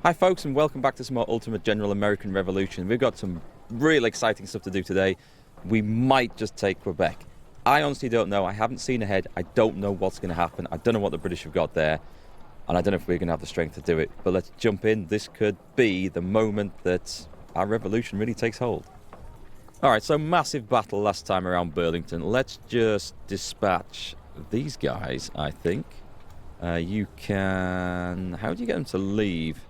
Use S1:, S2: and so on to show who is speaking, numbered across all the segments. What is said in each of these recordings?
S1: Hi folks, and welcome back to some more Ultimate General American Revolution. We've got some real exciting stuff to do today. We might just take Quebec. I honestly don't know. I haven't seen ahead. I don't know what's going to happen. I don't know what the British have got there. And I don't know if we're going to have the strength to do it. But let's jump in. This could be the moment that our revolution really takes hold. Alright, so massive battle last time around Burlington. Let's just dispatch these guys, I think. You can... How do you get them to leave?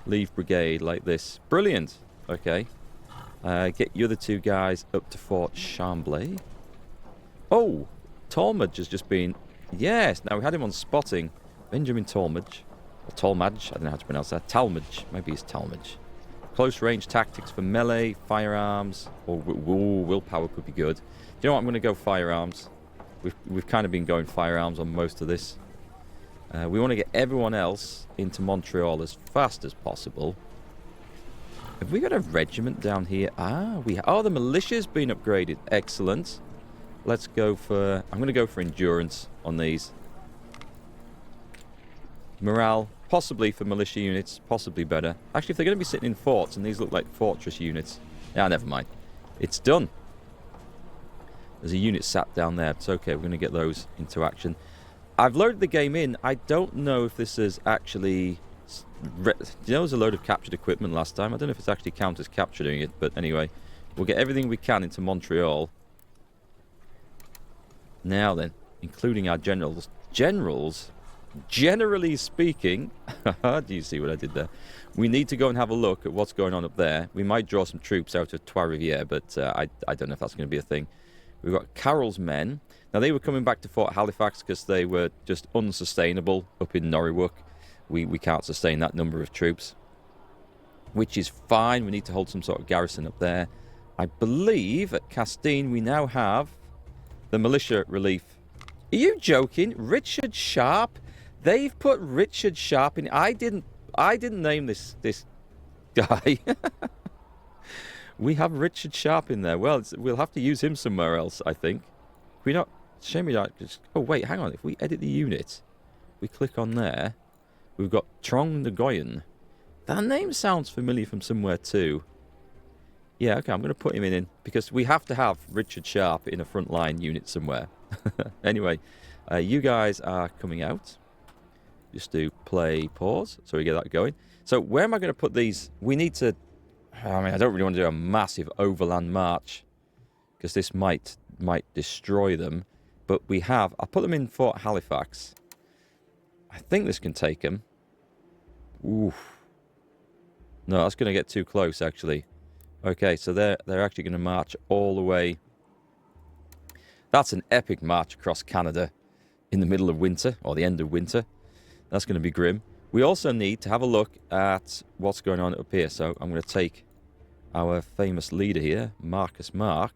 S1: Leave brigade like this. Brilliant. Okay. Get your other two guys up to Fort Chambly. Oh, Talmadge has just been... Yes, now we had him on spotting. Benjamin Talmadge. Or Talmadge, I don't know how to pronounce that. Talmadge. Maybe it's Talmadge. Close range tactics for melee, firearms. Or willpower could be good. Do you know what? I'm going to go firearms. We've kind of been going firearms on most of this. We want to get everyone else into Montreal as fast as possible. Have we got a regiment down here? Oh, the militia's been upgraded. Excellent. Let's go for... I'm going to go for endurance on these. Morale, possibly for militia units, possibly better. Actually, if they're going to be sitting in forts, and these look like fortress units... Yeah, never mind. It's done. There's a unit sat down there. It's okay, we're going to get those into action. I've loaded the game in. I don't know if this is actually... You know, there's a load of captured equipment last time. I don't know if it's actually counted as capturing it, but anyway. We'll get everything we can into Montreal. Now then, including our generals. Generals, generally speaking... Do you see what I did there? We need to go and have a look at what's going on up there. We might draw some troops out of Trois-Rivieres, but I don't know if that's going to be a thing. We've got Carroll's men. Now, they were coming back to Fort Halifax because they were just unsustainable up in Norrywook. We can't sustain that number of troops, which is fine. We need to hold some sort of garrison up there. I believe at Castine we now have the militia relief. Are you joking? Richard Sharp? They've put Richard Sharp in. I didn't name this guy. We have Richard Sharp in there. Well, we'll have to use him somewhere else, I think. We not... Shame we don't just... Oh, wait, hang on. If we edit the unit, we click on there. We've got Trong Nguyen. That name sounds familiar from somewhere too. Yeah, okay, I'm going to put him in because we have to have Richard Sharp in a frontline unit somewhere. Anyway, you guys are coming out. Just do play pause so we get that going. So where am I going to put these? We need to... I mean, I don't really want to do a massive overland march because this might destroy them. But we have... I'll put them in Fort Halifax. I think this can take them. Oof. No, that's going to get too close, actually. Okay, so they're actually going to march all the way. That's an epic march across Canada in the middle of winter, or the end of winter. That's going to be grim. We also need to have a look at what's going on up here. So I'm going to take our famous leader here, Marcus Mark,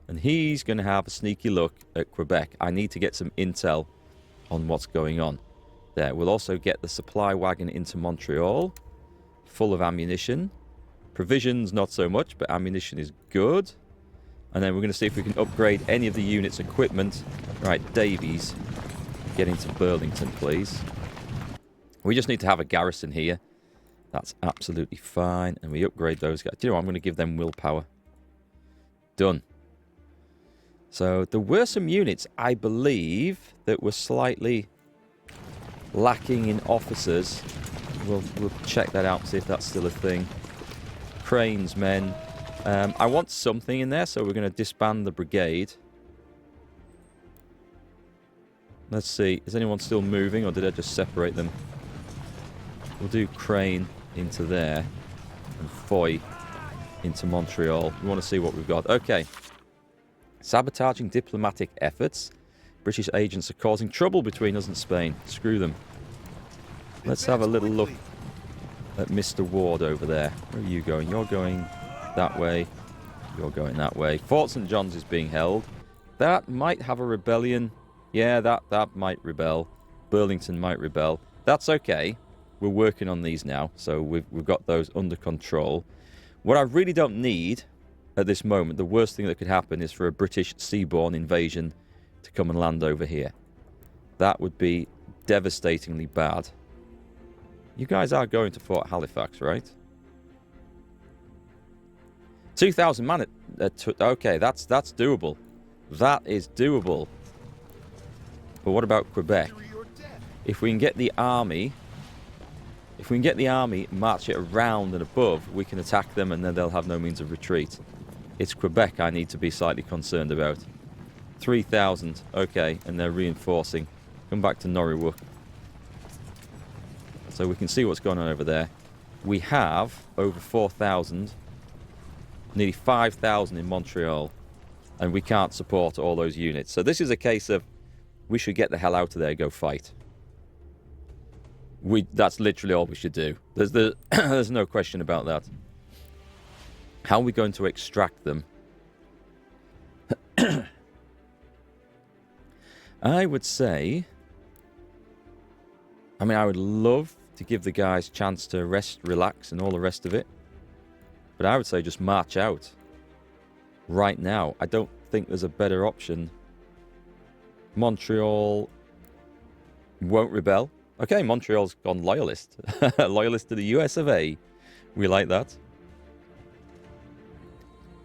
S1: and he's going to have a sneaky look at Quebec. I need to get some intel on what's going on there. We'll also get the supply wagon into Montreal, full of ammunition. Provisions, not so much, but ammunition is good. And then we're going to see if we can upgrade any of the units' equipment. Right, Davies, get into Burlington, please. We just need to have a garrison here. That's absolutely fine. And we upgrade those guys. Do you know what? I'm going to give them willpower. Done. So there were some units, I believe, that were slightly lacking in officers. We'll check that out and see if that's still a thing. Crane's men. I want something in there, so we're going to disband the brigade. Let's see. Is anyone still moving, or did I just separate them? We'll do Crane into there and Foy into Montreal. We want to see what we've got. Okay. Sabotaging diplomatic efforts. British agents are causing trouble between us and Spain. Screw them. Let's have a little look at Mr. Ward over there. Where are you going? You're going that way. You're going that way. Fort St. John's is being held. That might have a rebellion. Yeah, that might rebel. Burlington might rebel. That's okay. We're working on these now, so we've got those under control. What I really don't need at this moment, the worst thing that could happen is for a British seaborne invasion to come and land over here. That would be devastatingly bad. You guys are going to Fort Halifax, right? 2,000 man. Okay, that's doable. That is doable. But what about Quebec? If we can get the army... If we can get the army, march it around and above, we can attack them and then they'll have no means of retreat. It's Quebec I need to be slightly concerned about. 3,000. Okay, and they're reinforcing. Come back to Norwich. So we can see what's going on over there. We have over 4,000. Nearly 5,000 in Montreal. And we can't support all those units. So this is a case of we should get the hell out of there and go fight. That's literally all we should do. There's no question about that. How are we going to extract them? I would say... I mean, I would love to give the guys a chance to rest, relax, and all the rest of it. But I would say just march out. Right now. I don't think there's a better option. Montreal won't rebel. Okay, Montreal's gone loyalist. Loyalist to the US of A. We like that.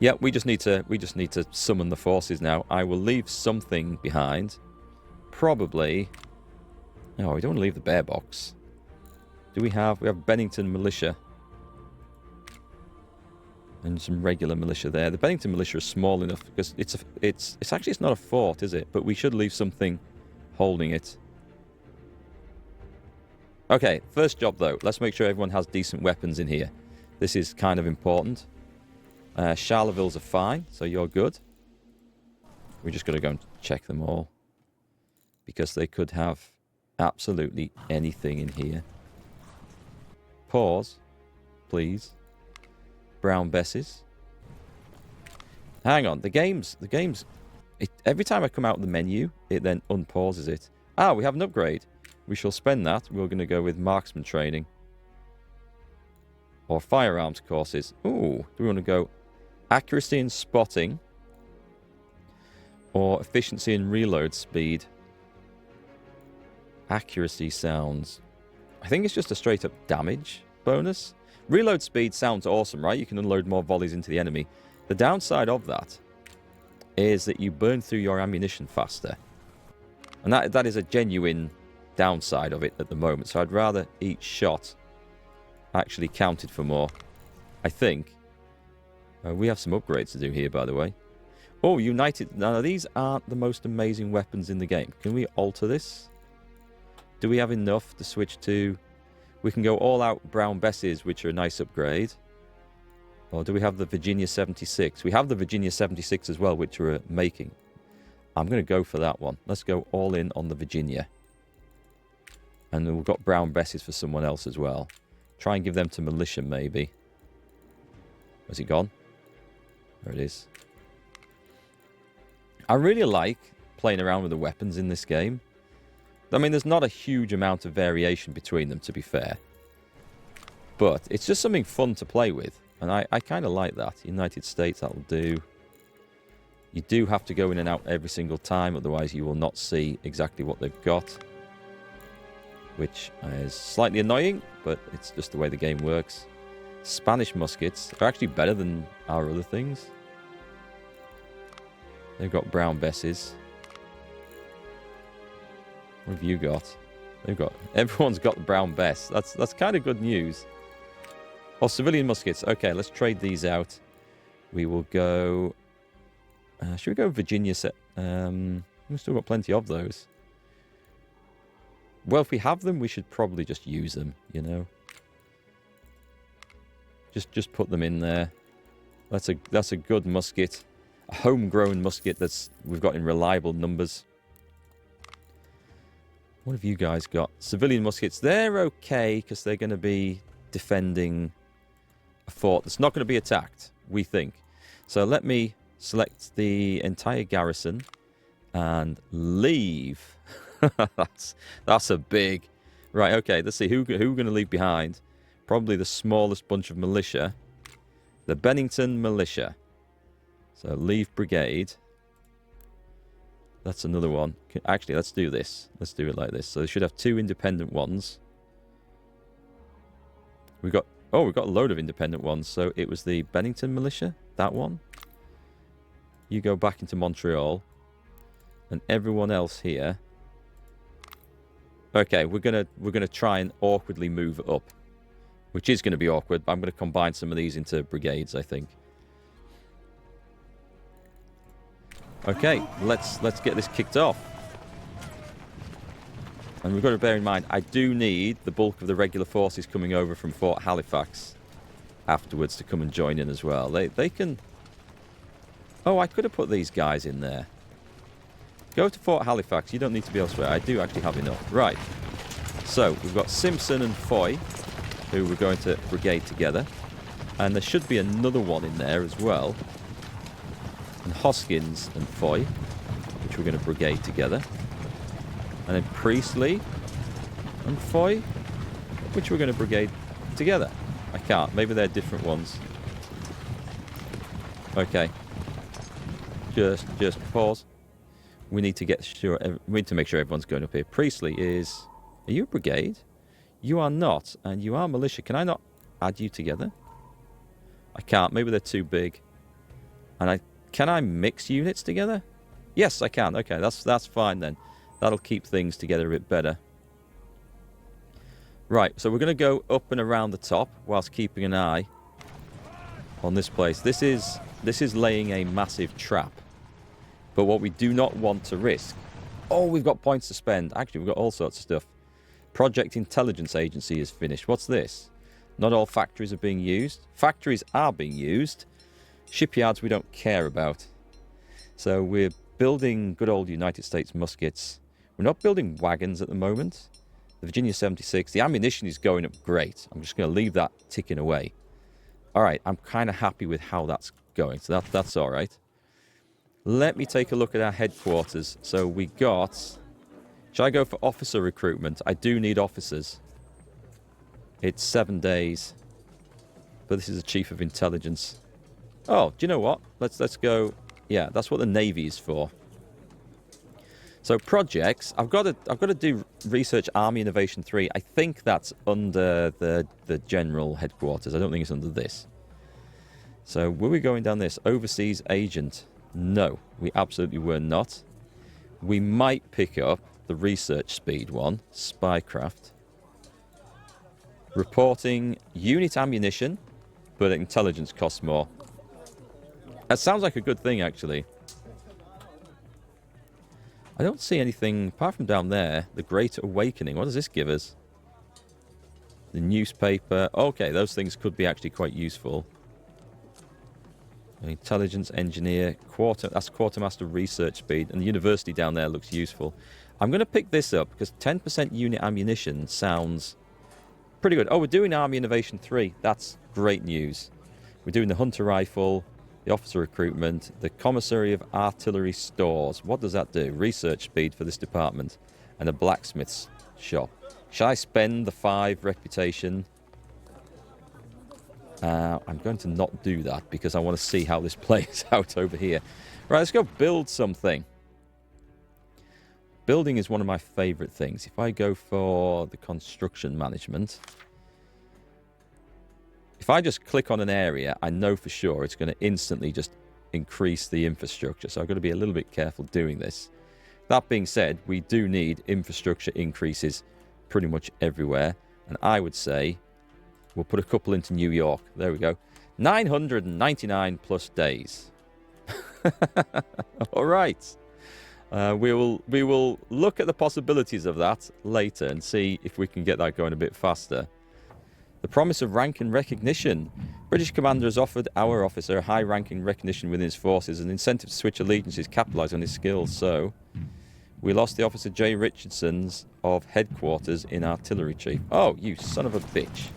S1: Yeah, we just need to summon the forces now. I will leave something behind. Probably. No, we don't want to leave the bear box. Do we have Bennington militia. And some regular militia there. The Bennington militia is small enough because it's actually not a fort, is it? But we should leave something holding it. Okay, first job though. Let's make sure everyone has decent weapons in here. This is kind of important. Charlevilles are fine, so you're good. We just got to go and check them all. Because they could have absolutely anything in here. Pause, please. Brown Besses. Hang on, the game's... every time I come out of the menu, it then unpauses it. Ah, we have an upgrade. We shall spend that. We're going to go with marksman training. Or firearms courses. Ooh, do we want to go accuracy and spotting? Or efficiency and reload speed? Accuracy sounds... I think it's just a straight up damage bonus. Reload speed sounds awesome, right? You can unload more volleys into the enemy. The downside of that is that you burn through your ammunition faster. And that is a genuine downside of it at the moment. So I'd rather each shot actually counted for more. I think. We have some upgrades to do here, by the way. Oh, United. Now, these aren't the most amazing weapons in the game. Can we alter this? Do we have enough to switch to... We can go all-out Brown Besses, which are a nice upgrade. Or do we have the Virginia 76? We have the Virginia 76 as well, which we're making. I'm going to go for that one. Let's go all in on the Virginia. And then we've got Brown Besses for someone else as well. Try and give them to militia, maybe. Where's he gone? There it is. I really like playing around with the weapons in this game. I mean, there's not a huge amount of variation between them, to be fair. But it's just something fun to play with. And I kind of like that. United States, that'll do. You do have to go in and out every single time, otherwise you will not see exactly what they've got. Which is slightly annoying, but it's just the way the game works. Spanish muskets are actually better than our other things. They've got Brown Besses. What have you got? Everyone's got the Brown Bess. That's kind of good news. Oh, civilian muskets. Okay, let's trade these out. We will go... should we go Virginia set? We've still got plenty of those. Well, if we have them, we should probably just use them, you know. Just put them in there. That's a good musket. A homegrown musket we've got in reliable numbers. What have you guys got? Civilian muskets. They're okay because they're going to be defending a fort that's not going to be attacked, we think. So let me select the entire garrison and leave. that's a big... Right, okay, let's see. Who we're going to leave behind? Probably the smallest bunch of militia. The Bennington militia. So leave brigade. That's another one. Actually, let's do this. Let's do it like this. So they should have two independent ones. We got... Oh, we've got a load of independent ones. So it was the Bennington Militia. That one. You go back into Montreal. And everyone else here... Okay, we're gonna try and awkwardly move up. Which is going to be awkward, but I'm going to combine some of these into brigades, I think. Okay, let's get this kicked off. And we've got to bear in mind, I do need the bulk of the regular forces coming over from Fort Halifax afterwards to come and join in as well. They can... Oh, I could have put these guys in there. Go to Fort Halifax. You don't need to be elsewhere. I do actually have enough. Right. So, we've got Simpson and Foy, who we're going to brigade together. And there should be another one in there as well. And Hoskins and Foy, which we're going to brigade together. And then Priestley and Foy, which we're going to brigade together. I can't. Maybe they're different ones. Okay. Just pause. We need to get sure. We need to make sure everyone's going up here. Priestley is... Are you a brigade? You are not, and you are militia. Can I not add you together? I can't. Maybe they're too big. And can I mix units together? Yes, I can. Okay, that's fine then. That'll keep things together a bit better. Right, so we're going to go up and around the top whilst keeping an eye on this place. This is laying a massive trap. But what we do not want to risk... Oh, we've got points to spend. Actually, we've got all sorts of stuff. Project Intelligence Agency is finished. What's this? Not all factories are being used. Factories are being used. Shipyards we don't care about. So we're building good old United States muskets. We're not building wagons at the moment. The Virginia 76. The ammunition is going up great. I'm just going to leave that ticking away. All right, I'm kind of happy with how that's going. So that's all right. Let me take a look at our headquarters. So we got... Should I go for officer recruitment? I do need officers. It's 7 days. But this is a chief of intelligence. Oh, do you know what? Let's go... Yeah, that's what the Navy is for. So projects, I've got to do research Army Innovation 3. I think that's under the general headquarters. I don't think it's under this. So were we going down this? Overseas agent. No, we absolutely were not. We might pick up the research speed one, spycraft. Reporting unit ammunition, but intelligence costs more. That sounds like a good thing, actually. I don't see anything, apart from down there, the Great Awakening. What does this give us? The newspaper. Okay, those things could be actually quite useful. Intelligence engineer, that's quartermaster research speed, and the university down there looks useful. I'm going to pick this up because 10% unit ammunition sounds pretty good. Oh, we're doing Army Innovation 3. That's great news. We're doing the hunter rifle, the officer recruitment, the commissary of artillery stores. What does that do? Research speed for this department, and a blacksmith's shop. Shall I spend the 5 reputation? I'm going to not do that because I want to see how this plays out over here. Right, let's go build something. Building is one of my favourite things. If I go for the construction management, if I just click on an area, I know for sure it's going to instantly just increase the infrastructure. So I've got to be a little bit careful doing this. That being said, we do need infrastructure increases pretty much everywhere. And I would say... We'll put a couple into New York. There we go. 999 plus days. All right. We will look at the possibilities of that later and see if we can get that going a bit faster. The promise of rank and recognition. British commander has offered our officer a high ranking recognition within his forces and incentive to switch allegiances, capitalise on his skills. So, we lost the officer J. Richardson's of headquarters in artillery chief. Oh, you son of a bitch.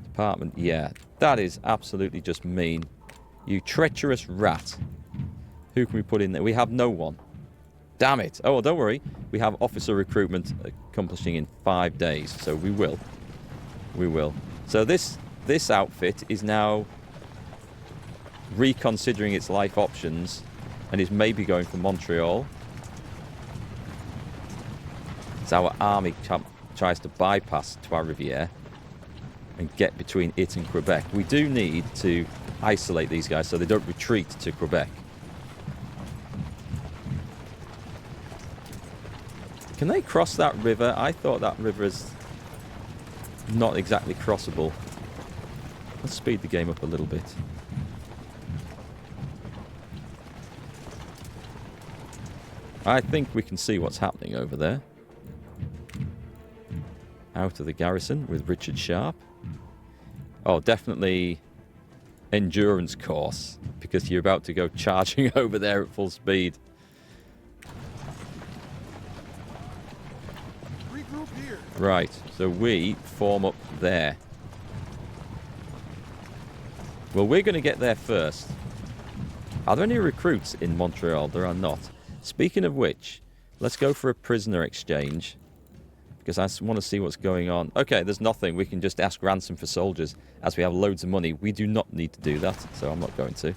S1: Department, yeah, that is absolutely just mean. You treacherous rat. Who can we put in there? We have no one. Damn it. Oh, well, don't worry. We have officer recruitment accomplishing in 5 days, so we will. We will. So this outfit is now reconsidering its life options and is maybe going for Montreal. It's our army camp. tries to bypass Trois-Rivieres and get between it and Quebec. We do need to isolate these guys so they don't retreat to Quebec. Can they cross that river? I thought that river is not exactly crossable. Let's speed the game up a little bit. I think we can see what's happening over there. Out of the Garrison with Richard Sharp. Oh, definitely endurance course, because you're about to go charging over there at full speed.
S2: Regroup here.
S1: Right, so we form up there. Well, we're going to get there first. Are there any recruits in Montreal? There are not. Speaking of which, let's go for a prisoner exchange, because I want to see what's going on. Okay, there's nothing. We can just ask ransom for soldiers, as we have loads of money. We do not need to do that, so I'm not going to.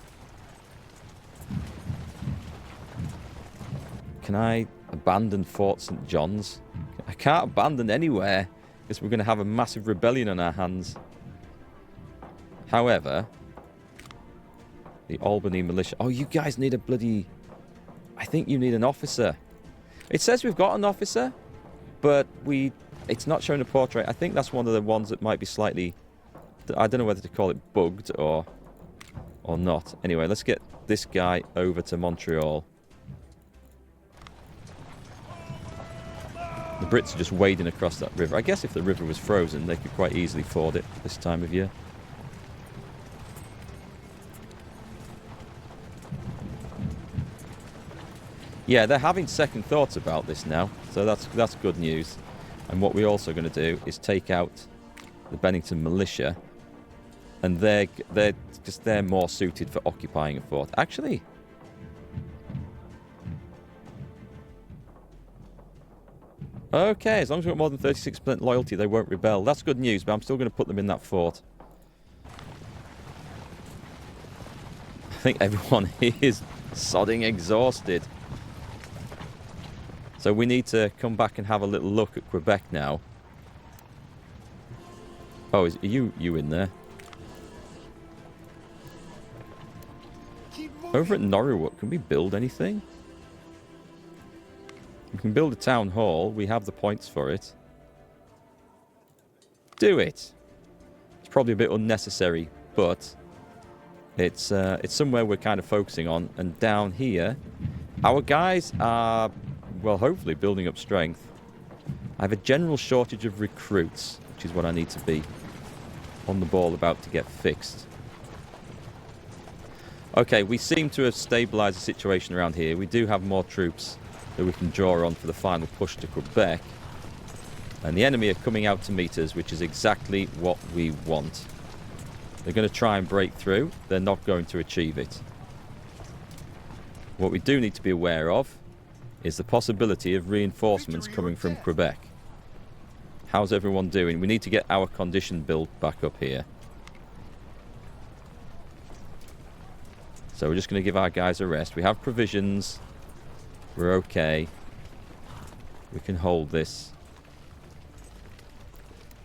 S1: Can I abandon Fort St. John's? I can't abandon anywhere, because we're going to have a massive rebellion on our hands. However, the Albany militia... Oh, you guys need a bloody... I think you need an officer. It says we've got an officer, but it's not showing a portrait. I think that's one of the ones that might be slightly... I don't know whether to call it bugged or not. Anyway, let's get this guy over to Montreal. The Brits are just wading across that river. I guess if the river was frozen, they could quite easily ford it this time of year. Yeah, they're having second thoughts about this now, so that's good news. And what we're also going to do is take out the Bennington militia, and they're more suited for occupying a fort. Actually, okay, as long as we've got more than 36% loyalty, they won't rebel. That's good news, but I'm still going to put them in that fort. I think everyone is sodding exhausted. So we need to come back and have a little look at Quebec now. Oh, are you in there? Over at Norwalk, can we build anything? We can build a town hall. We have the points for it. Do it. It's probably a bit unnecessary, but it's somewhere we're kind of focusing on. And down here, our guys are... well, hopefully building up strength. I have a general shortage of recruits, which is what I need to be on the ball about to get fixed. Okay, we seem to have stabilised the situation around here. We do have more troops that we can draw on for the final push to Quebec. And the enemy are coming out to meet us, which is exactly what we want. They're going to try and break through. They're not going to achieve it. What we do need to be aware of is the possibility of reinforcements coming from Quebec. How's everyone doing? We need to get our condition build back up here. So we're just going to give our guys a rest. We have provisions. We're okay. We can hold this.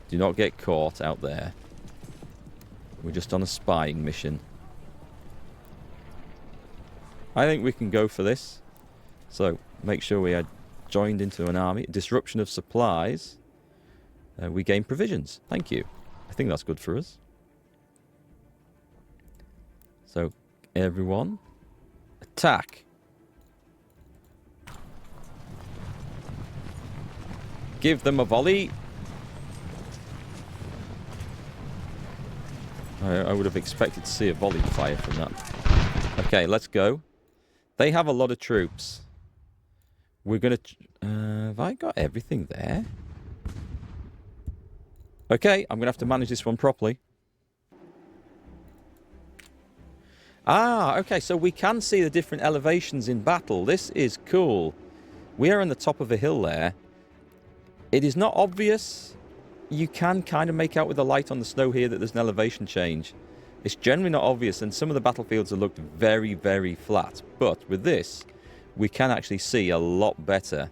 S1: Do not get caught out there. We're just on a spying mission. I think we can go for this. So, make sure we are joined into an army. Disruption of supplies. We gain provisions. Thank you. I think that's good for us. So, everyone, attack. Give them a volley. I would have expected to see a volley fire from that. Okay, let's go. They have a lot of troops. We're going to... have I got everything there? Okay, I'm going to have to manage this one properly. Ah, okay, so we can see the different elevations in battle. This is cool. We are on the top of a hill there. It is not obvious. You can kind of make out with the light on the snow here that there's an elevation change. It's generally not obvious, and some of the battlefields have looked very, very flat. But with this, we can actually see a lot better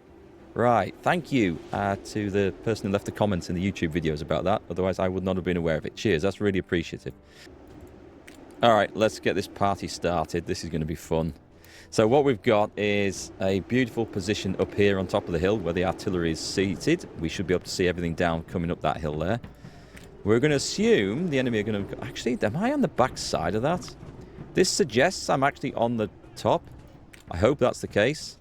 S1: Right, thank you to the person who left the comments in the YouTube videos about that. Otherwise, I would not have been aware of it. Cheers, that's really appreciative. All right, let's get this party started. This is going to be fun. So what we've got is a beautiful position up here on top of the hill where the artillery is seated. We should be able to see everything down coming up that hill there. We're going to assume the enemy are going to... Actually, am I on the back side of that? This suggests I'm actually on the top. I hope that's the case.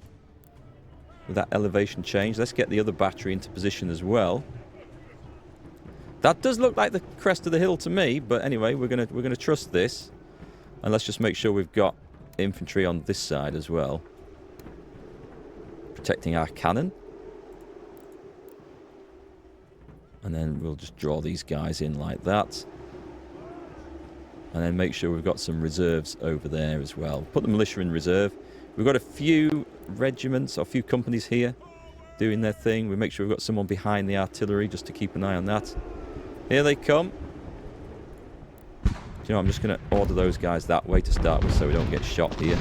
S1: With that elevation change. Let's get the other battery into position as well. That does look like the crest of the hill to me, but anyway, we're gonna trust this. And let's just make sure we've got infantry on this side as well. Protecting our cannon. And then we'll just draw these guys in like that. And then make sure we've got some reserves over there as well. Put the militia in reserve. We've got a few regiments or a few companies here doing their thing. We make sure we've got someone behind the artillery just to keep an eye on that. Here they come. Do you know, I'm just going to order those guys that way to start with so we don't get shot here.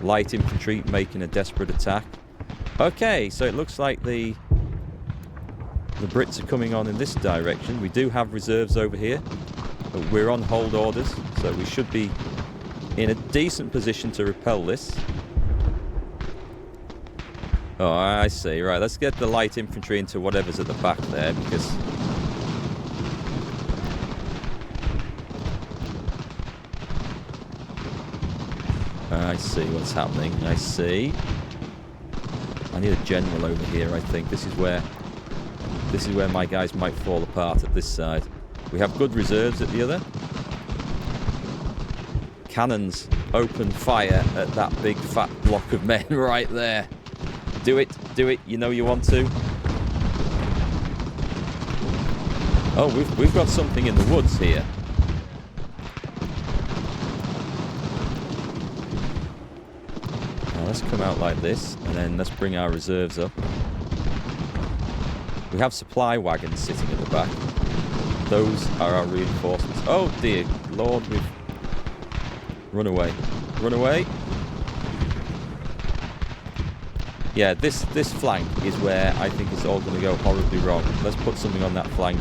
S1: Light infantry making a desperate attack. Okay, so it looks like the Brits are coming on in this direction. We do have reserves over here, but we're on hold orders, so we should be in a decent position to repel this. Oh, I see. Right, let's get the light infantry into whatever's at the back there, because... I see what's happening. I see. I need a general over here, I think. This is where my guys might fall apart at this side. We have good reserves at the other. Cannons open fire at that big fat block of men right there. Do it, you know you want to. Oh, we've got something in the woods here. Now let's come out like this, and then let's bring our reserves up. We have supply wagons sitting at the back. Those are our reinforcements. Oh dear Lord, we've... Run away. Run away. Yeah, this flank is where I think it's all going to go horribly wrong. Let's put something on that flank.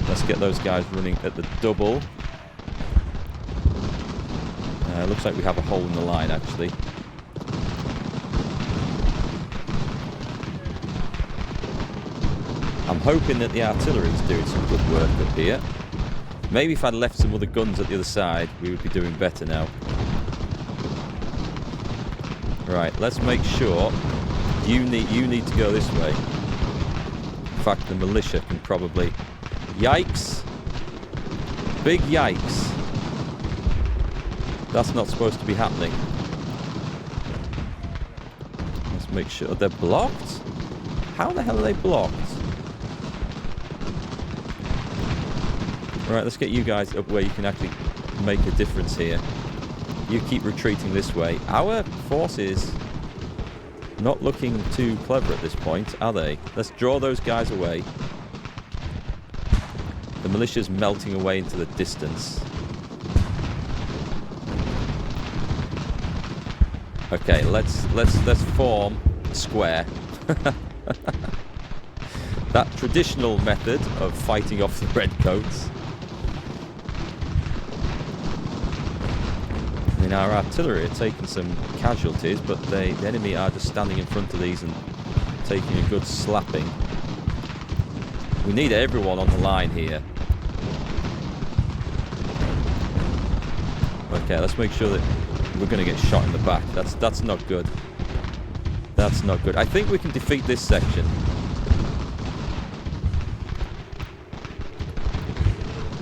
S1: Let's get those guys running at the double. Looks like we have a hole in the line, actually. I'm hoping that the artillery is doing some good work up here. Maybe if I'd left some other guns at the other side, we would be doing better now. Right, let's make sure you need to go this way. In fact, the militia can probably... Yikes! Big yikes! That's not supposed to be happening. Let's make sure they're blocked. How the hell are they blocked? Right, let's get you guys up where you can actually make a difference here. You keep retreating this way. Our forces not looking too clever at this point, are they? Let's draw those guys away. The militia's melting away into the distance. Okay, let's form a square. That traditional method of fighting off the redcoats. I mean, our artillery are taking some casualties, but the enemy are just standing in front of these and taking a good slapping. We need everyone on the line here. Okay, let's make sure that we're going to get shot in the back. That's not good. That's not good. I think we can defeat this section.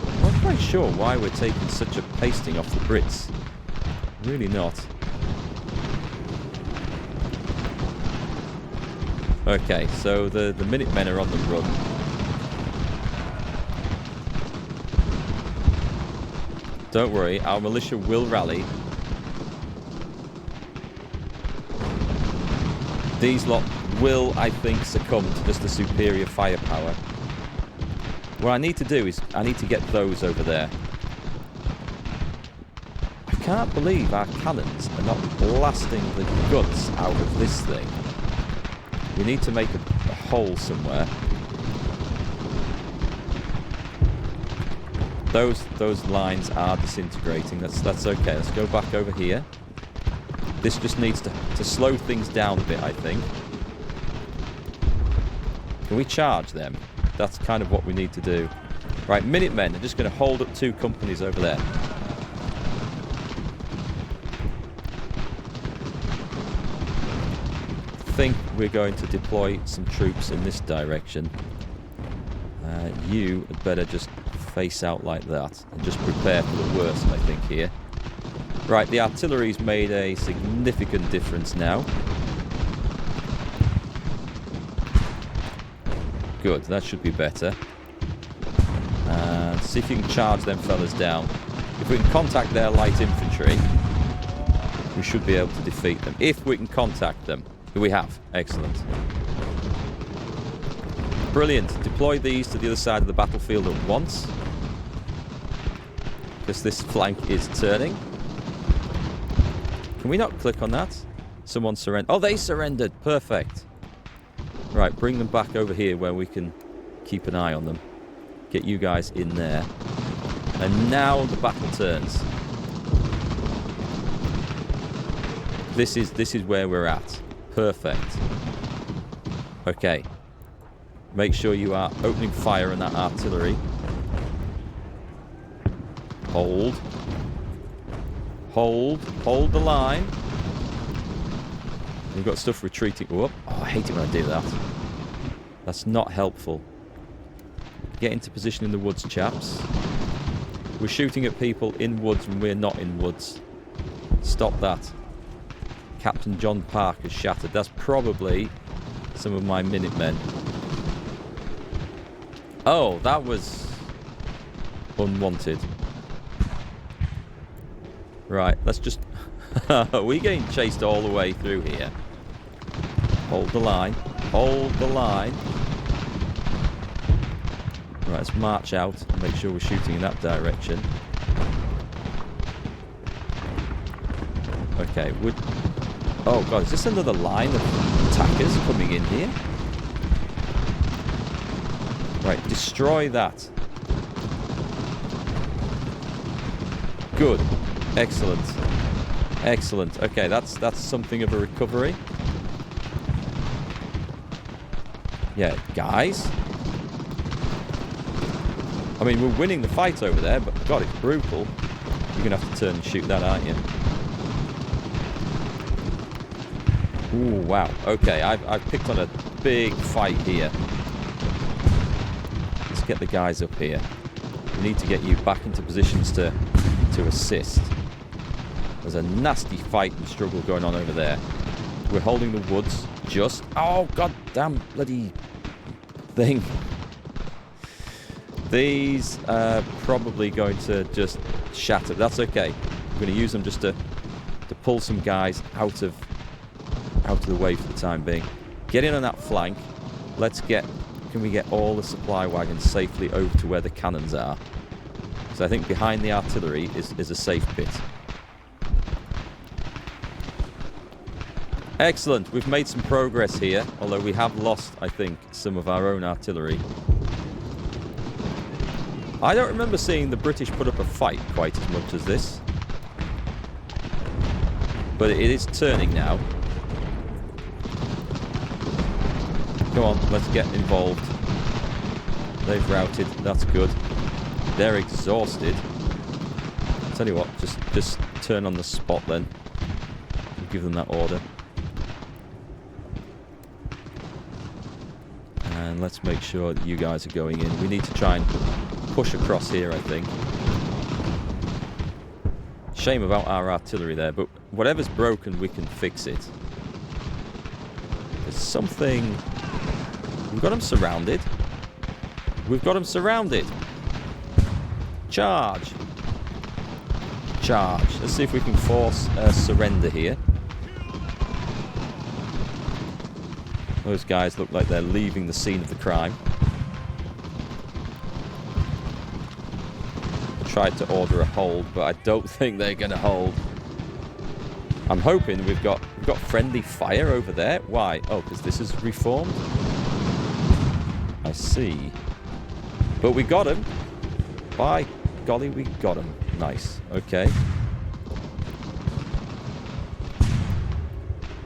S1: I'm not quite sure why we're taking such a pasting off the Brits. Really not. Okay, so the Minutemen are on the run. Don't worry, our militia will rally. These lot will, I think, succumb to just the superior firepower. What I need to do is, I need to get those over there. I can't believe our cannons are not blasting the guts out of this thing. We need to make a hole somewhere. Those lines are disintegrating. That's okay. Let's go back over here. This just needs to slow things down a bit, I think. Can we charge them? That's kind of what we need to do. Right, Minutemen are just going to hold up 2 companies over there. I think we're going to deploy some troops in this direction. You had better just face out like that and just prepare for the worst, I think, here. Right, the artillery's made a significant difference now. Good, that should be better. See if you can charge them fellas down. If we can contact their light infantry, we should be able to defeat them. If we can contact them. We have. Excellent. Brilliant. Deploy these to the other side of the battlefield at once. Because this flank is turning. Can we not click on that? Someone surrendered. Oh, they surrendered. Perfect. Right, bring them back over here where we can keep an eye on them. Get you guys in there. And now the battle turns. This is where we're at. Perfect. Okay. Make sure you are opening fire on that artillery. Hold. Hold. Hold the line. We've got stuff retreating. Oh, I hate it when I do that. That's not helpful. Get into position in the woods, chaps. We're shooting at people in woods when we're not in woods. Stop that. Captain John Park is shattered. That's probably some of my Minutemen. Oh, that was unwanted. Right, let's just... We're getting chased all the way through here. Hold the line. Hold the line. Right, let's march out and make sure we're shooting in that direction. Okay, oh god, is this another line of attackers coming in here? Right, destroy that. Good. Excellent. Excellent. Okay, that's something of a recovery. Yeah, guys. I mean, we're winning the fight over there, but god, it's brutal. You're gonna have to turn and shoot that, aren't you? Ooh, wow. Okay, I've picked on a big fight here. Let's get the guys up here. We need to get you back into positions to assist. There's a nasty fight and struggle going on over there. We're holding the woods just... Oh, goddamn bloody thing. These are probably going to just shatter. That's okay. I'm going to use them just to pull some guys out of the way for the time being. Get in on that flank. Let's get... Can we get all the supply wagons safely over to where the cannons are? So I think behind the artillery is a safe bit. Excellent. We've made some progress here, although we have lost, I think, some of our own artillery. I don't remember seeing the British put up a fight quite as much as this. But it is turning now. Come on, let's get involved. They've routed. That's good. They're exhausted. Tell you what, just turn on the spot then. We'll give them that order. And let's make sure that you guys are going in. We need to try and push across here, I think. Shame about our artillery there, but whatever's broken, we can fix it. There's something... We've got them surrounded. We've got them surrounded. Charge. Charge. Let's see if we can force a surrender here. Those guys look like they're leaving the scene of the crime. tried to order a hold, but I don't think they're going to hold. I'm hoping we've got friendly fire over there. Why? Oh, because this is reformed? I see. But we got him. By golly, we got him. Nice. Okay.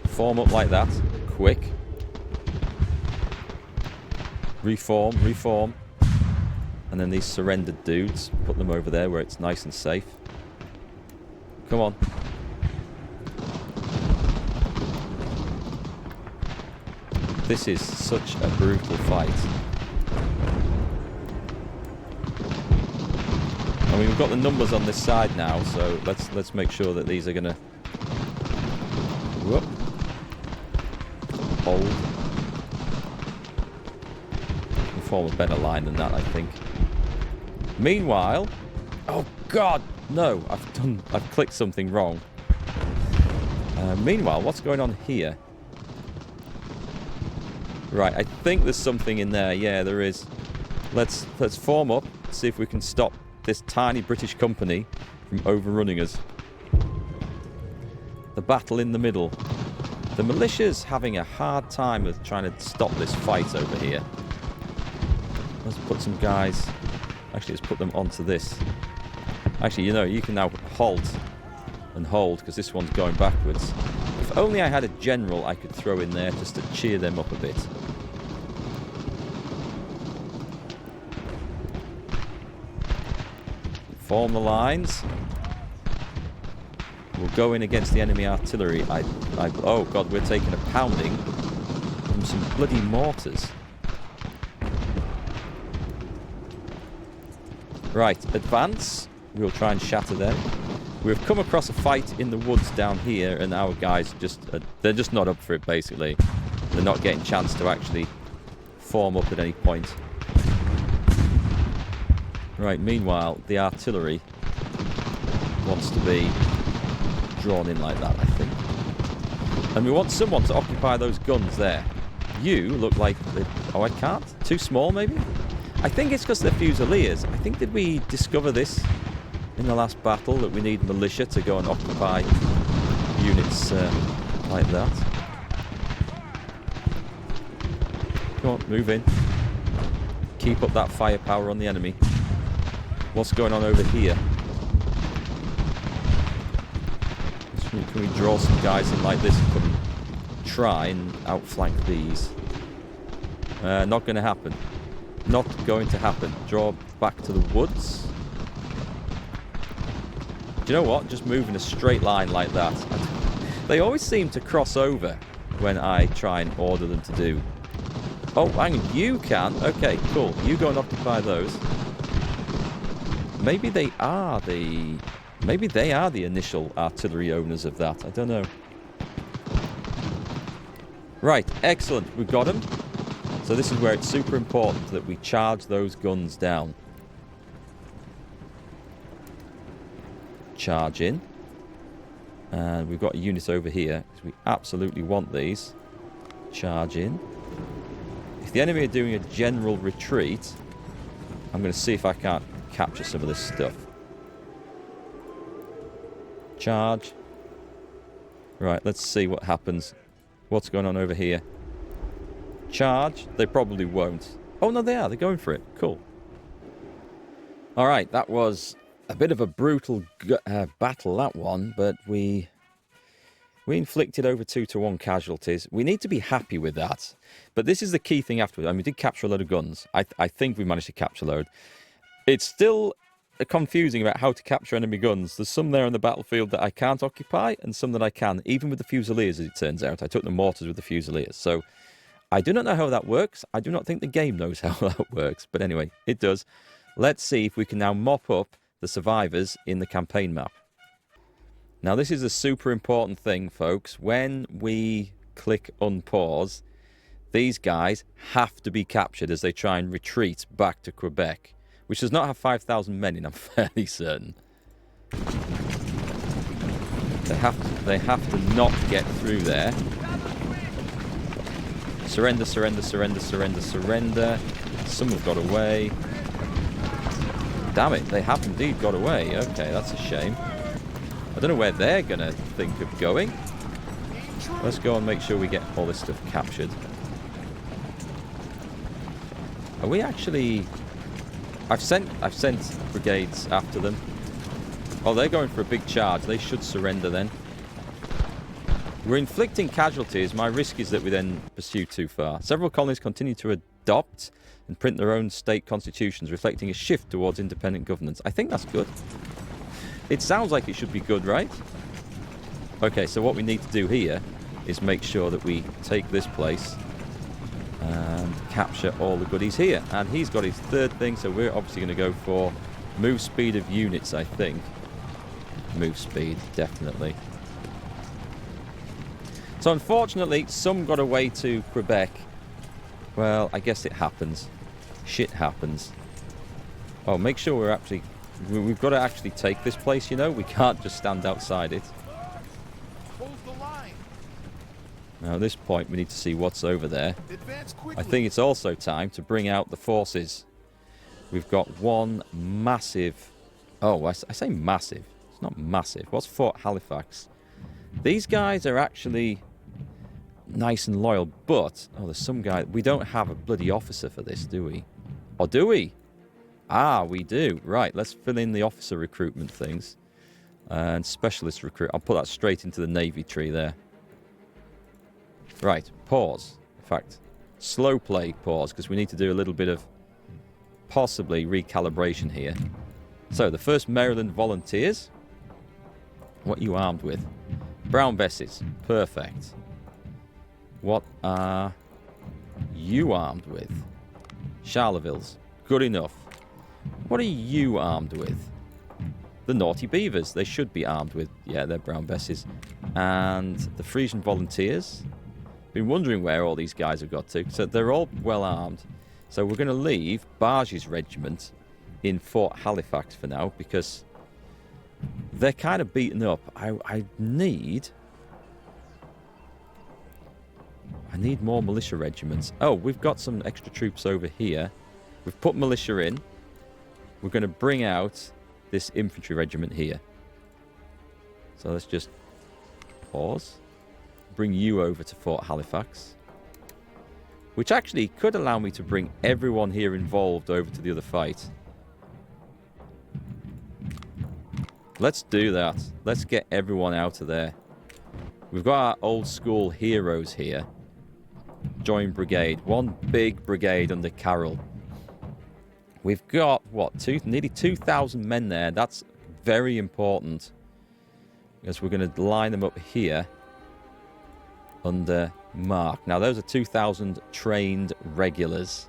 S1: Form up like that. Quick. Reform, reform. And then these surrendered dudes, put them over there where it's nice and safe. Come on. This is such a brutal fight. I mean, we've got the numbers on this side now, so let's make sure that these are gonna hold. We'll form a better line than that, I think. Meanwhile, oh god, no! I've clicked something wrong. Meanwhile, what's going on here? Right, I think there's something in there. Yeah, there is. Let's form up, see if we can stop this tiny British company from overrunning us. The battle in the middle. The militia's having a hard time of trying to stop this fight over here. Let's put some guys... Actually, let's put them onto this. Actually, you know, you can now halt and hold, because this one's going backwards. If only I had a general I could throw in there just to cheer them up a bit. Form the lines. We'll go in against the enemy artillery. Oh god, we're taking a pounding from some bloody mortars. Right, advance. We'll try and shatter them. We've come across a fight in the woods down here, and our guys they're just not up for it, basically. They're not getting a chance to actually form up at any point. Right, meanwhile, the artillery wants to be drawn in like that, I think. And we want someone to occupy those guns there. You look like... Oh, I can't? Too small, maybe? I think it's because they're Fusiliers. I think, did we discover this in the last battle, that we need militia to go and occupy units like that? Come on, move in. Keep up that firepower on the enemy. What's going on over here? Can we draw some guys in like this and come and try and outflank these? Not going to happen. Not going to happen. Draw back to the woods. Do you know what? Just move in a straight line like that. They always seem to cross over when I try and order them to do. Oh, hang on. You can. Okay, cool. You go and occupy those. Maybe they are the initial artillery owners of that. I don't know. Right, excellent. We've got them. So this is where it's super important that we charge those guns down. Charge in. And we've got a unit over here, because we absolutely want these. Charge in. If the enemy are doing a general retreat, I'm going to see if I can't capture some of this stuff. Charge. Right, let's see what happens. What's going on over here? Charge. They probably won't. Oh, no, they are. They're going for it. Cool. All right, that was a bit of a brutal battle, that one, but we inflicted over 2-1 casualties. We need to be happy with that. But this is the key thing afterwards. I mean, we did capture a load of guns. I think we managed to capture a load. It's still confusing about how to capture enemy guns. There's some there on the battlefield that I can't occupy, and some that I can, even with the Fusiliers, as it turns out. I took the mortars with the Fusiliers. So I do not know how that works. I do not think the game knows how that works. But anyway, it does. Let's see if we can now mop up the survivors in the campaign map. Now, this is a super important thing, folks. When we click unpause, these guys have to be captured as they try and retreat back to Quebec, which does not have 5,000 men in, I'm fairly certain. They have to not get through there. Surrender, surrender, surrender, surrender, surrender. Some have got away. Damn it, they have indeed got away. Okay, that's a shame. I don't know where they're going to think of going. Let's go and make sure we get all this stuff captured. Are we actually... I've sent brigades after them. Oh, they're going for a big charge. They should surrender then. We're inflicting casualties. My risk is that we then pursue too far. Several colonies continue to adopt and print their own state constitutions, reflecting a shift towards independent governance. I think that's good. It sounds like it should be good, right? Okay, so what we need to do here is make sure that we take this place and capture all the goodies here. And he's got his third thing, so we're obviously going to go for move speed of units, I think. Move speed, definitely. So unfortunately, some got away to Quebec. Well, I guess it happens. Shit happens. Oh, make sure we're actually... We've got to actually take this place, you know? We can't just stand outside it. Now at this point, we need to see what's over there. I think it's also time to bring out the forces. We've got one massive... Oh, I say massive. It's not massive. What's Fort Halifax? These guys are actually nice and loyal, but... Oh, there's some guy... We don't have a bloody officer for this, do we? Or do we? Ah, we do. Right, let's fill in the officer recruitment things. And specialist recruit. I'll put that straight into the Navy tree there. Right, pause. In fact, slow play pause, because we need to do a little bit of possibly recalibration here. So, the 1st Maryland Volunteers. What are you armed with? Brown Besses. Perfect. What are you armed with? Charlevilles. Good enough. What are you armed with? The Naughty Beavers. They should be armed with... Yeah, they're Brown Besses. And the Frisian Volunteers. Been wondering where all these guys have got to. So they're all well armed. So we're going to leave Barge's regiment in Fort Halifax for now, because they're kind of beaten up. I need more militia regiments. Oh, we've got some extra troops over here. We've put militia in. We're going to bring out this infantry regiment here. So let's just pause. Bring you over to Fort Halifax. Which actually could allow me to bring everyone here involved over to the other fight. Let's do that. Let's get everyone out of there. We've got our old school heroes here. Join brigade. One big brigade under Carroll. We've got, what, nearly 2,000 men there. That's very important. Because we're going to line them up here under Mark. Now, those are 2,000 trained regulars.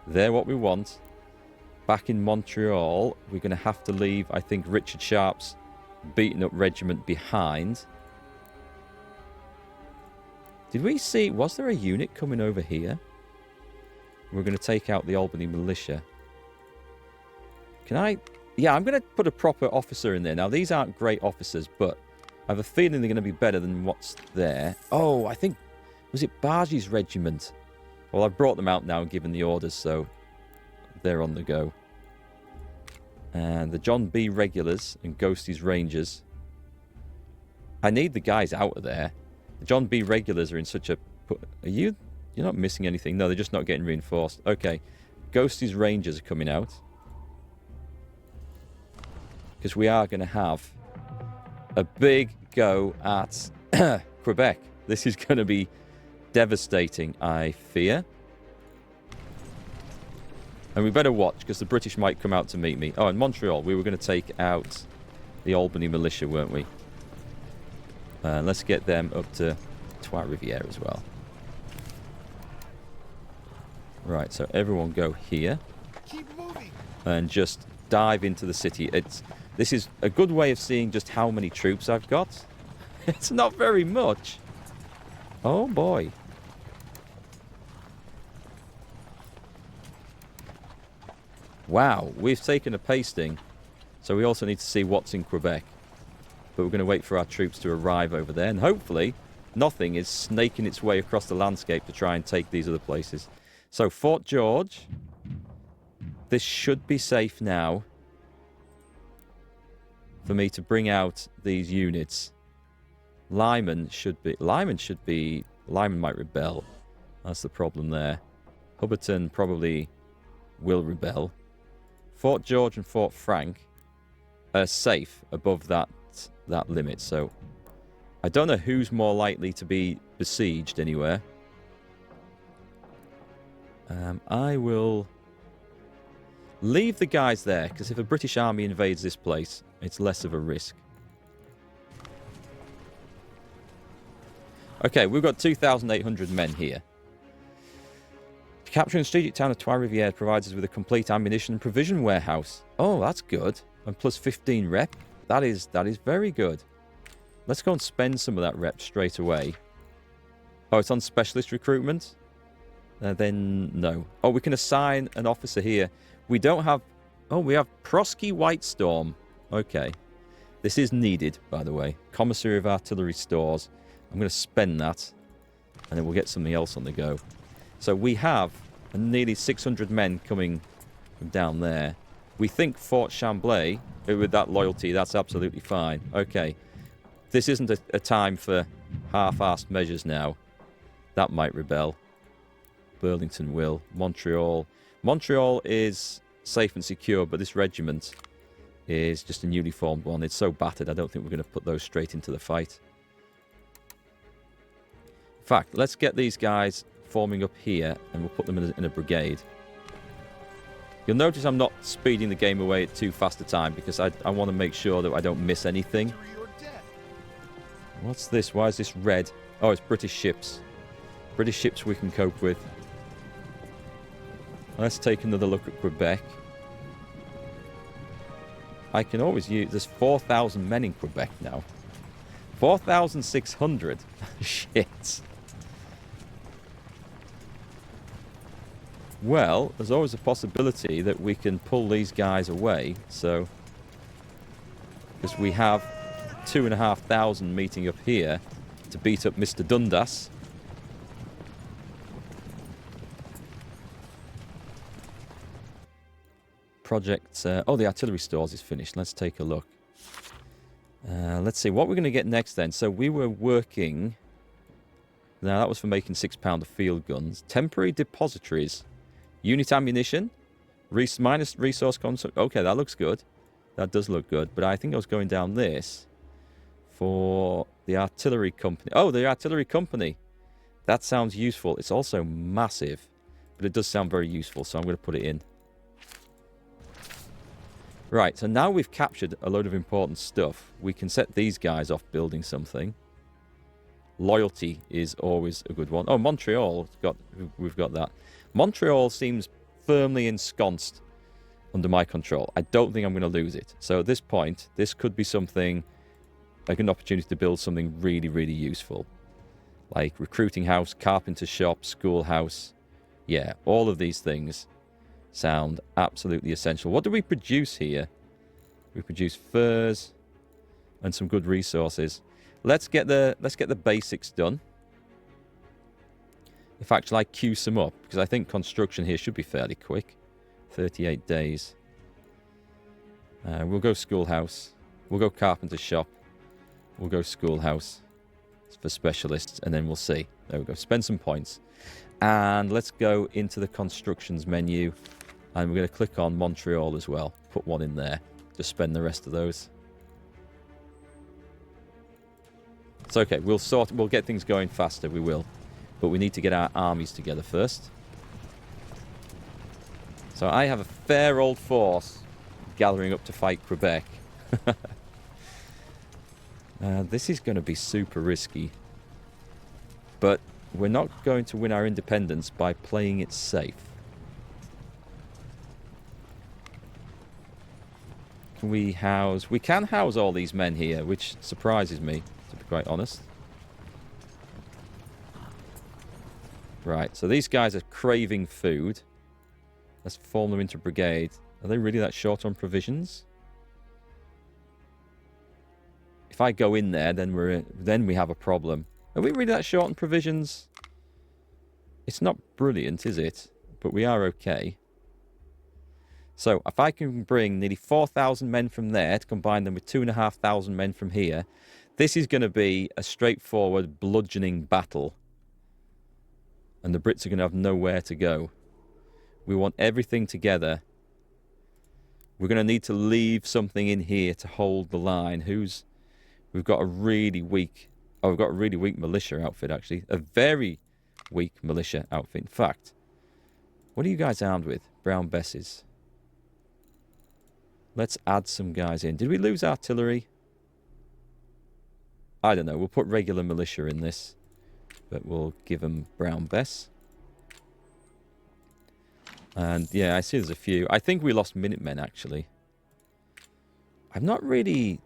S1: They're what we want. Back in Montreal, we're going to have to leave, I think, Richard Sharp's beaten up regiment behind. Did we see... Was there a unit coming over here? We're going to take out the Albany militia. Can I... Yeah, I'm going to put a proper officer in there. Now, these aren't great officers, but I have a feeling they're going to be better than what's there. Oh, I think... Was it Barge's regiment? Well, I've brought them out now and given the orders, so they're on the go. And the John B. Regulars and Ghosties Rangers. I need the guys out of there. The John B. Regulars are in such a... Are you... You're not missing anything. No, they're just not getting reinforced. Okay. Ghosties Rangers are coming out. Because we are going to have a big go at Quebec. This is going to be devastating, I fear. And we better watch, because the British might come out to meet me. Oh, in Montreal, we were going to take out the Albany militia, weren't we? Let's get them up to Trois-Rivieres as well. Right, so everyone go here.
S2: Keep moving.
S1: And just dive into the city. This is a good way of seeing just how many troops I've got. It's not very much. Oh, boy. Wow, we've taken a pasting. So we also need to see what's in Quebec. But we're going to wait for our troops to arrive over there. And hopefully, nothing is snaking its way across the landscape to try and take these other places. So, Fort George. This should be safe now. for me to bring out these units. Lyman might rebel. That's the problem there. Hubberton probably will rebel. Fort George and Fort Frank are safe above that limit, so I don't know who's more likely to be besieged anywhere. I will leave the guys there, because if a British army invades this place, it's less of a risk. Okay, we've got 2,800 men here. Capturing the strategic town of Trois-Rivieres provides us with a complete ammunition and provision warehouse. Oh, that's good. And plus 15 rep. That is very good. Let's go and spend some of that rep straight away. Oh, it's on specialist recruitment? Then no. Oh, we can assign an officer here. We don't have... Oh, we have Prosky Whitestorm. Okay. This is needed, by the way. Commissary of Artillery Stores. I'm going to spend that. And then we'll get something else on the go. So we have nearly 600 men coming from down there. We think Fort Chamblay, with that loyalty, that's absolutely fine. Okay. This isn't a time for half-assed measures now. That might rebel. Burlington will. Montreal. Montreal is safe and secure, but this regiment is just a newly formed one. It's so battered, I don't think we're going to put those straight into the fight. In fact, let's get these guys forming up here, and we'll put them in a brigade. You'll notice I'm not speeding the game away at too fast a time, because I want to make sure that I don't miss anything. What's this? Why is this red? Oh, it's British ships. British ships we can cope with. Let's take another look at Quebec. I can always use... There's 4,000 men in Quebec now. 4,600. Shit. Well, there's always a possibility that we can pull these guys away, so... Because we have 2,500 meeting up here to beat up Mr. Dundas. Project... oh, the artillery stores is finished. Let's take a look. Let's see what we're going to get next then. So we were working... Now, that was for making 6-pounder field guns. Temporary depositories. Unit ammunition. Minus resource console. Okay, that looks good. That does look good. But I think I was going down this for the artillery company. Oh, the artillery company. That sounds useful. It's also massive. But it does sound very useful, so I'm going to put it in. Right, so now we've captured a load of important stuff. We can set these guys off building something. Loyalty is always a good one. Oh, Montreal, we've got that. Montreal seems firmly ensconced under my control. I don't think I'm going to lose it. So at this point, this could be something, like an opportunity to build something really, really useful. Like recruiting house, carpenter shop, schoolhouse. Yeah, all of these things sound absolutely essential. What do we produce here? We produce furs and some good resources. Let's get the basics done. In fact, shall I queue some up? Because I think construction here should be fairly quick. 38 days. We'll go schoolhouse. We'll go carpenter shop. We'll go schoolhouse for specialists, and then we'll see. There we go. Spend some points. And let's go into the constructions menu. And we're going to click on Montreal as well. Put one in there. Just spend the rest of those. It's okay. We'll get things going faster. We will. But we need to get our armies together first. So I have a fair old force gathering up to fight Quebec. This is going to be super risky. But we're not going to win our independence by playing it safe. We can house all these men here, which surprises me, to be quite honest. Right, so these guys are craving food. Let's form them into brigade. Are they really that short on provisions? If I go in there, then we have a problem. Are we really that short on provisions? It's not brilliant, is it? But we are okay. So if I can bring nearly 4,000 men from there to combine them with 2,500 men from here, this is going to be a straightforward bludgeoning battle. And the Brits are going to have nowhere to go. We want everything together. We're going to need to leave something in here to hold the line. We've got a really weak... Oh, we've got a really weak militia outfit, actually. A very weak militia outfit. In fact, what are you guys armed with? Brown Besses. Let's add some guys in. Did we lose artillery? I don't know. We'll put regular militia in this. But we'll give them Brown Bess. And yeah, I see there's a few. I think we lost Minutemen, actually. I've not really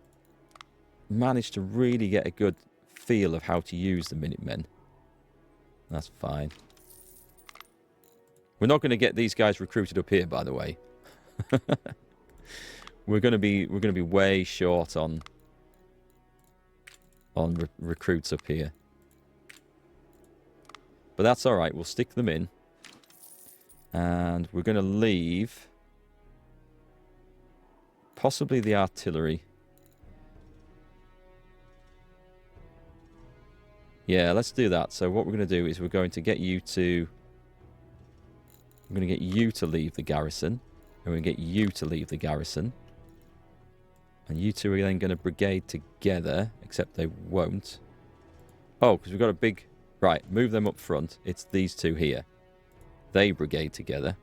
S1: managed to really get a good feel of how to use the Minutemen. That's fine. We're not going to get these guys recruited up here, by the way. we're going to be way short on recruits up here. But that's all right. We'll stick them in. And we're going to leave possibly the artillery. Yeah, let's do that. So what we're going to do is we're going to get you to... We're going to get you to leave the garrison. And we're going to get you to leave the garrison. And you two are then going to brigade together, except they won't. Oh, because we've got a big... Right, move them up front. It's these two here. They brigade together.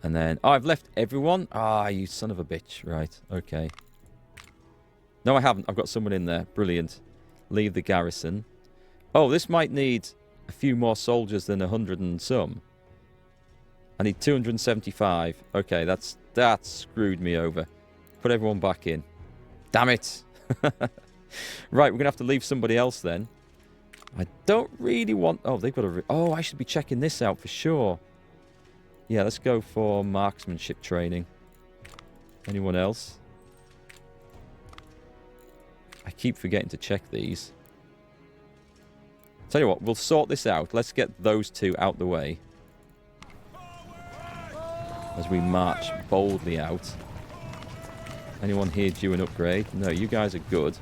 S1: And then... Oh, I've left everyone? Ah, you son of a bitch. Right, okay. No, I haven't. I've got someone in there. Brilliant. Leave the garrison. Oh, this might need a few more soldiers than 100 and some. I need 275. Okay, that screwed me over. Put everyone back in. Damn it. Right, we're going to have to leave somebody else then. I don't really want... Oh, they've got a... Oh, I should be checking this out for sure. Yeah, let's go for marksmanship training. Anyone else? I keep forgetting to check these. Tell you what, we'll sort this out. Let's get those two out the way. As we march boldly out. Anyone here due an upgrade? No, you guys are good.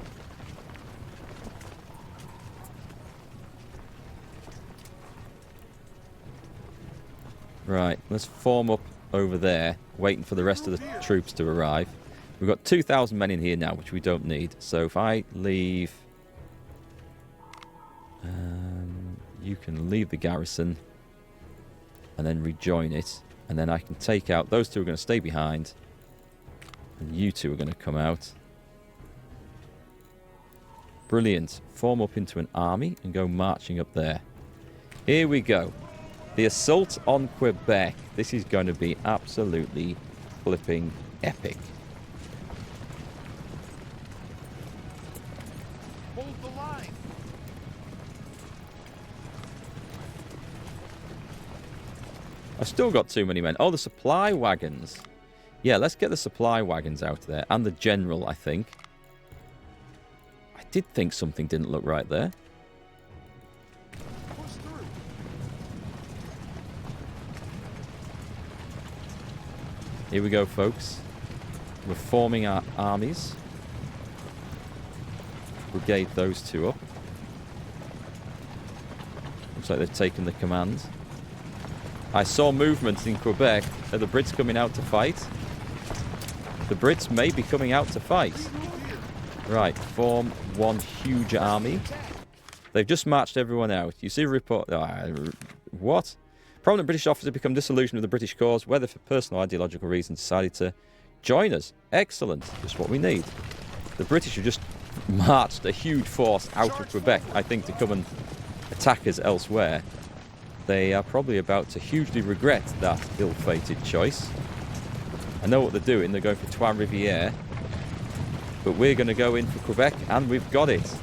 S1: Right, let's form up over there, waiting for the rest of the troops to arrive. We've got 2,000 men in here now, which we don't need. So if I leave... you can leave the garrison and then rejoin it. And then I can take out... Those two are going to stay behind. And you two are going to come out. Brilliant. Form up into an army and go marching up there. Here we go. The assault on Quebec. This is going to be absolutely flipping epic.
S2: Hold the line.
S1: I've still got too many men. Oh, the supply wagons. Yeah, let's get the supply wagons out there. And the general, I think. I did think something didn't look right there. Here we go, folks. We're forming our armies. Brigade those two up. Looks like they've taken the command. I saw movement in Quebec. Are the Brits coming out to fight? The Brits may be coming out to fight. Right, form one huge army. They've just marched everyone out. You see a report... what? Prominent British officers become disillusioned with the British cause, whether for personal or ideological reasons, decided to join us. Excellent. Just what we need. The British have just marched a huge force out of Quebec, I think, to come and attack us elsewhere. They are probably about to hugely regret that ill-fated choice. I know what they're doing. They're going for Trois-Rivieres. But we're going to go in for Quebec, and we've got it.